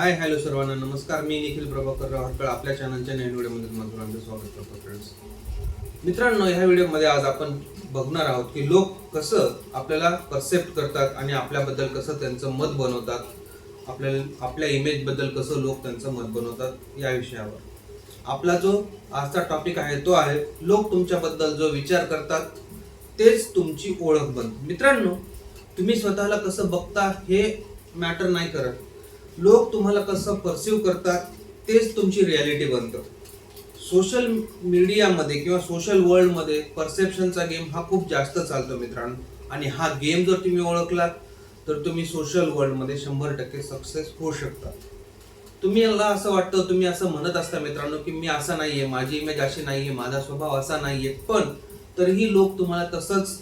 Hi hello सर्वांना नमस्कार. मी निखिल प्रभाकर रावळकर आपल्या चॅनलच्या नवीन व्हिडिओमध्ये तुम्हाला सर्वांचं स्वागत करतो. फ्रेंड्स मित्रांनो, ह्या व्हिडिओमध्ये आज आपण बघणार आहोत की लोक कसं आपल्याला परसेप्ट करतात आणि आपल्याबद्दल कसं त्यांचं मत बनवतात, आपल्या इमेज बद्दल कसं लोक त्यांचं मत बनवतात या विषयावर आपला जो आजचा टॉपिक आहे तो आहे लोक तुमच्याबद्दल जो विचार करतात तेच तुमची ओळख बनते. मित्रांनो, तुम्ही स्वतःला कसं बघता हे मॅटर नाही करत, लोक तुम्हाला कसं परसिव्ह करतात तेच तुमची रियालिटी बनतं. सोशल मीडियामध्ये किंवा सोशल वर्ल्डमध्ये परसेप्शनचा गेम हा खूप जास्त चालतो मित्रांनो, आणि हा गेम जर तुम्ही ओळखलात तर तुम्ही सोशल वर्ल्डमध्ये 100% सक्सेस होऊ शकता. तुम्हाला असं वाटतं, तुम्ही असं म्हणत असता मित्रांनो की मी असा नाहीये, माझी इमेज अशी नाहीये, माझा स्वभाव असा नाहीये, पण तरीही लोक तुम्हाला तसंच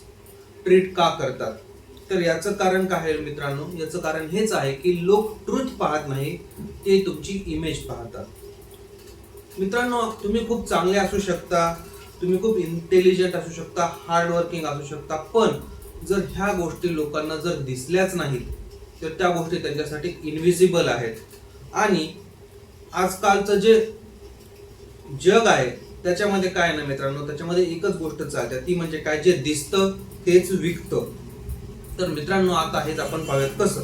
ट्रीट का करतात? तर याचं कारण काय आहे मित्रांनो? याचं कारण हेच आहे की लोक ट्रूथ पाहत नाही, ते तुमची इमेज पाहतात. मित्रांनो, तुम्ही खूप चांगले असू शकता, तुम्ही खूप इंटेलिजंट असू शकता, हार्ड वर्किंग असू शकता, पण जर ह्या गोष्टी लोकांना जर दिसल्याच नाहीत तर त्या गोष्टी त्यांच्यासाठी इनव्हिजिबल आहेत. आणि आजकालचं जे जग आहे त्याच्यामध्ये काय ना मित्रांनो, त्याच्यामध्ये एकच गोष्ट चालते, ती म्हणजे काय, जे दिसतं तेच विकतं. तर मित्रांनो, आता हेच आपण पाहूयात कसं.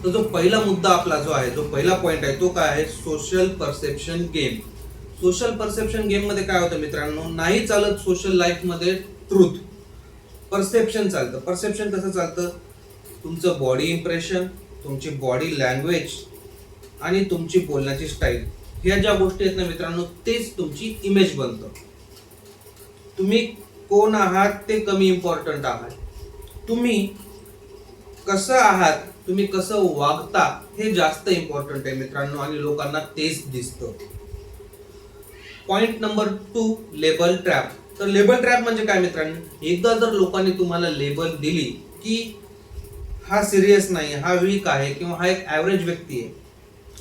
तर जो पहिला मुद्दा आपला जो आहे, जो पहिला पॉइंट आहे तो काय आहे? Social perception game. Social perception game मध्ये काय होतं मित्रांनो, नाही चालत सोशल लाईफ मध्ये ट्रूथ, परसेप्शन चालतं. परसेप्शन कसं चालतं? तुमचं बॉडी इम्प्रेशन, तुमची बॉडी लँग्वेज आणि तुमची बोलण्याची स्टाईल, ह्या ज्या गोष्टी आहेत ना मित्रांनो, तेच तुमची इमेज बनतं. तुम्ही कोण आहात ते कमी इम्पॉर्टंट आहात, तुम्ही कसं आहात, तुम्ही कसं वागता हे जास्त इम्पॉर्टंट आहे मित्रांनो, आणि लोकांना तेच दिसतं. Point number 2, label trap. तर लेबल ट्रॅप म्हणजे काय मित्रांनो? एकदा जर लोकांनी तुम्हाला लेबल दिली की हा सिरियस नाही, हा वीक आहे किंवा हा एक ॲव्हरेज व्यक्ती आहे,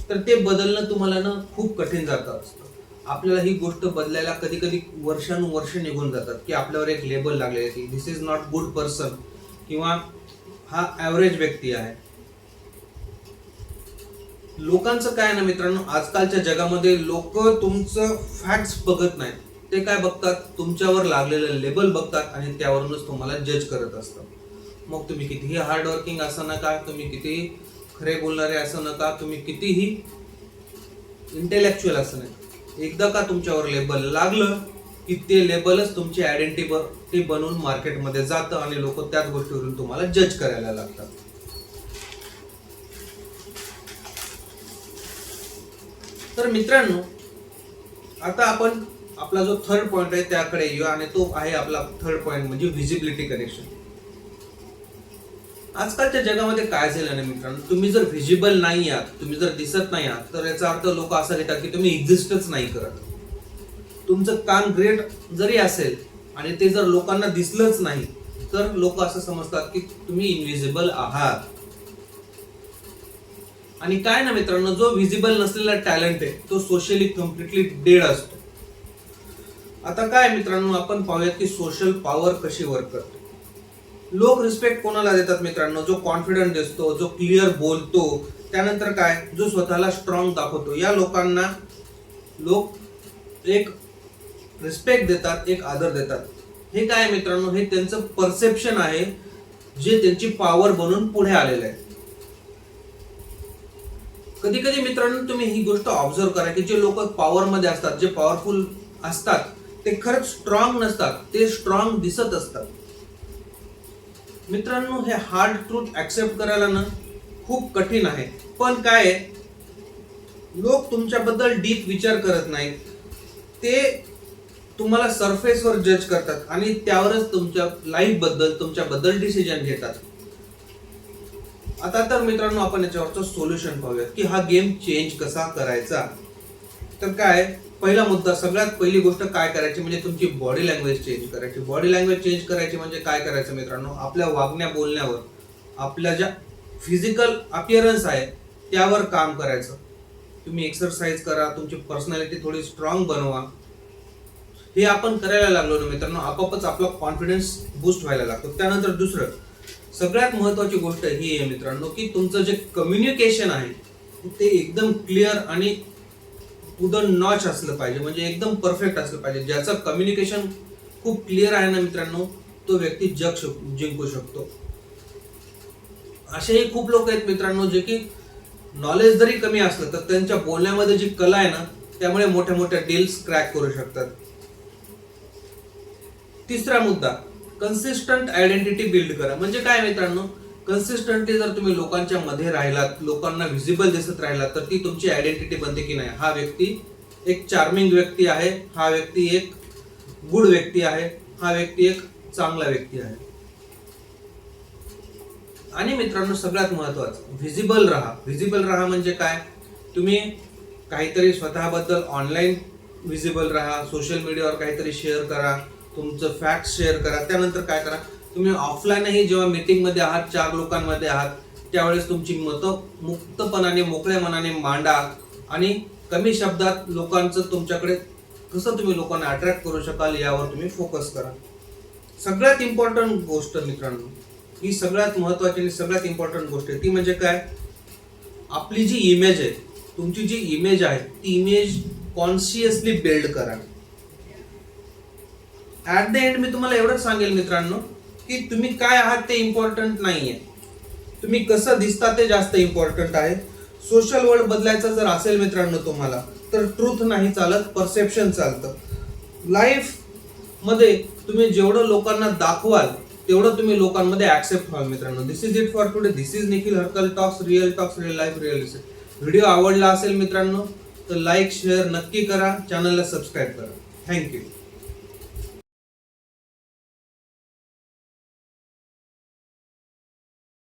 तर ते बदलणं तुम्हाला ना खूप कठीण जातं असतं. आपल्याला ही गोष्ट बदलायला कधी कधी वर्षानुवर्ष निघून जातात की आपल्यावर एक लेबल लागलेली आहे, दिस इज नॉट गुड पर्सन किंवा हा ॲव्हरेज व्यक्ती आहे. लोकांचं काय ना मित्रांनो, आजकालच्या जगामध्ये लोक तुमचं फॅक्ट्स बघत नाहीत, ते काय बघतात? तुमच्यावर लागलेलं लेबल बघतात आणि त्यावरूनच तुम्हाला जज करत असतात. मग तुम्ही कितीही हार्डवर्किंग असं नका, तुम्ही कितीही खरे बोलणारे असं नका, तुम्ही कितीही इंटेलेक्च्युअल असं नाही, एकदा का तुमच्यावर लेबल लागलं की ते लेबलच तुमची आयडेंटिटी बनवून मार्केटमध्ये जातं आणि लोक त्याच गोष्टीवरून तुम्हाला जज करायला लागतात. तर मित्रांनो, आता आपण आपला जो थर्ड पॉइंट आहे त्याकडे येऊया, आणि तो आहे आपला थर्ड पॉइंट म्हणजे व्हिजिबिलिटी कनेक्शन. आजकालच्या जगामध्ये काय झालं ना मित्रांनो, तुम्ही जर व्हिजिबल नाही आहात, तुम्ही जर दिसत नाही आहात, तर याचा अर्थ लोक असं घेतात की तुम्ही एक्झिस्टच नाही करत. तुमचं काम ग्रेट जरी असेल आणि ते जर लोकांना दिसलंच नाही तर लोक असं समजतात की तुम्ही इनव्हिजिबल आहात. आणि काय ना मित्रांनो, जो व्हिजिबल नसलेला टॅलेंट आहे तो सोशली कम्प्लिटली डेड असतो. आता काय मित्रांनो, आपण पाहूयात की सोशल पॉवर कशी वर्क करते. लोक रिस्पेक्ट कोणाला देतात मित्रांनो? जो कॉन्फिडंट दिसतो, जो क्लिअर बोलतो, त्यानंतर काय, जो स्वतःला स्ट्रॉंग दाखवतो, या लोकांना लोक एक रिस्पेक्ट देतात, एक आदर देतात. हे काय मित्रांनो, हे त्यांचं परसेप्शन आहे जे त्यांची पॉवर बनून पुढे आलेलं आहे. कधी कधी मित्रांनो तुम्ही ही गोष्ट ऑब्झर्व करा की जे लोक पॉवर मध्ये असतात, जे पॉवरफुल असतात, ते खरंच स्ट्रॉंग नसतात, ते स्ट्रॉंग दिसत असतात. मित्रांनो, हे हार्ड ट्रूथ ऍक्सेप्ट करायला ना खूप कठीण आहे, पण काय, लोक तुमच्याबद्दल डीप विचार करत नाहीत, ते तुम्हाला सरफेसवर जज करतात आणि त्यावरच तुमच्या लाईफ बद्दल, तुमच्याबद्दल डिसिजन घेतात. आता तर मित्रांनो, आपण याच्यावरचं सोल्युशन पाहूयात की हा गेम चेंज कसा करायचा. तर काय, पहिला मुद्दा, सगळ्यात पहिली गोष्ट काय करायची म्हणजे तुमची बॉडी लँग्वेज चेंज करायची. बॉडी लँग्वेज चेंज करायची म्हणजे काय करायचं मित्रांनो, आपल्या वागण्या बोलण्यावर, आपल्या ज्या फिजिकल अपिअरन्स आहे त्यावर काम करायचं. तुम्ही एक्सरसाइज करा, तुमची पर्सनॅलिटी थोडी स्ट्रॉंग बनवा. हे आपण करायला लागलो ना मित्रांनो, आपोआपच आपला कॉन्फिडन्स बूस्ट व्हायला लागतो. त्यानंतर दुसरं, सगळ्यात महत्वाची गोष्ट ही आहे मित्रांनो की तुमचं जे कम्युनिकेशन आहे ते एकदम क्लिअर आणि टू द नॉच असलं पाहिजे, म्हणजे एकदम परफेक्ट असलं पाहिजे. ज्याचं कम्युनिकेशन खूप क्लिअर आहे ना मित्रांनो, तो व्यक्ती जग जिंकू शकतो. असेही खूप लोक आहेत मित्रांनो, जे की नॉलेज जरी कमी असलं तर त्यांच्या बोलण्यामध्ये जी कला आहे ना, त्यामुळे मोठ्या मोठ्या डील्स क्रॅक करू शकतात. तिसरा मुद्दा, कन्सिस्टंट आयडेंटिटी बिल्ड करा. म्हणजे काय मित्रांनो, कन्सिस्टंटली जर तुम्ही लोकांच्या मध्ये राहिलात, लोकांना व्हिजिबल दिसत राहिलात, तर ती तुमची आयडेंटिटी बनते की नाही. हा व्यक्ती एक चार्मिंग व्यक्ती आहे, हा व्यक्ती एक गुड व्यक्ती आहे, हा व्यक्ती एक चांगला व्यक्ती आहे. आणि मित्रांनो सगळ्यात महत्वाचं, व्हिजिबल राहा. व्हिजिबल राहा म्हणजे काय, तुम्ही काहीतरी स्वतःबद्दल ऑनलाईन व्हिजिबल राहा, सोशल मीडियावर काहीतरी शेअर करा, तुमचं फॅक्ट शेअर करा. त्यानंतर काय करा, तुम्ही ऑफलाईनही जेव्हा मीटिंग मध्ये आहात, 4 लोकांमध्ये आहात, त्यावेळेस तुमची मतं मुक्तपणाने मोकळ्या मनाने मांडा आणि कमी शब्दात लोकांचं तुमच्याकडे कसं तुम्ही लोकांना अट्रॅक्ट करू शकाल यावर तुम्ही फोकस करा. सगळ्यात इम्पॉर्टंट गोष्ट मित्रांनो, ही सगळ्यात महत्वाची आणि सगळ्यात इम्पॉर्टंट गोष्ट आहे ती म्हणजे काय, आपली जी इमेज आहे, तुमची जी इमेज आहे, ती इमेज कॉन्शियसली बिल्ड करा. ऍट द एंड मी तुम्हाला एवढंच सांगेल मित्रांनो, की तुम्ही काय आहात ते इम्पॉर्टंट नाहीये, तुम्ही कसं दिसता ते जास्त इम्पॉर्टंट आहे. सोशल वर्ल्ड बदलायचं जर असेल मित्रांनो तुम्हाला, तर ट्रूथ नाही चालत, परसेप्शन चालतं. लाईफ मध्ये तुम्ही जेवढं लोकांना दाखवाल तेवढं तुम्ही लोकांमध्ये ऍक्सेप्ट व्हाल मित्रांनो. This is it for today. This is Nikhil Harkal talks, real life, real research. Video आवडला असेल मित्रांनो तर लाईक शेअर नक्की करा, चॅनलला सबस्क्राईब करा. थँक्यू.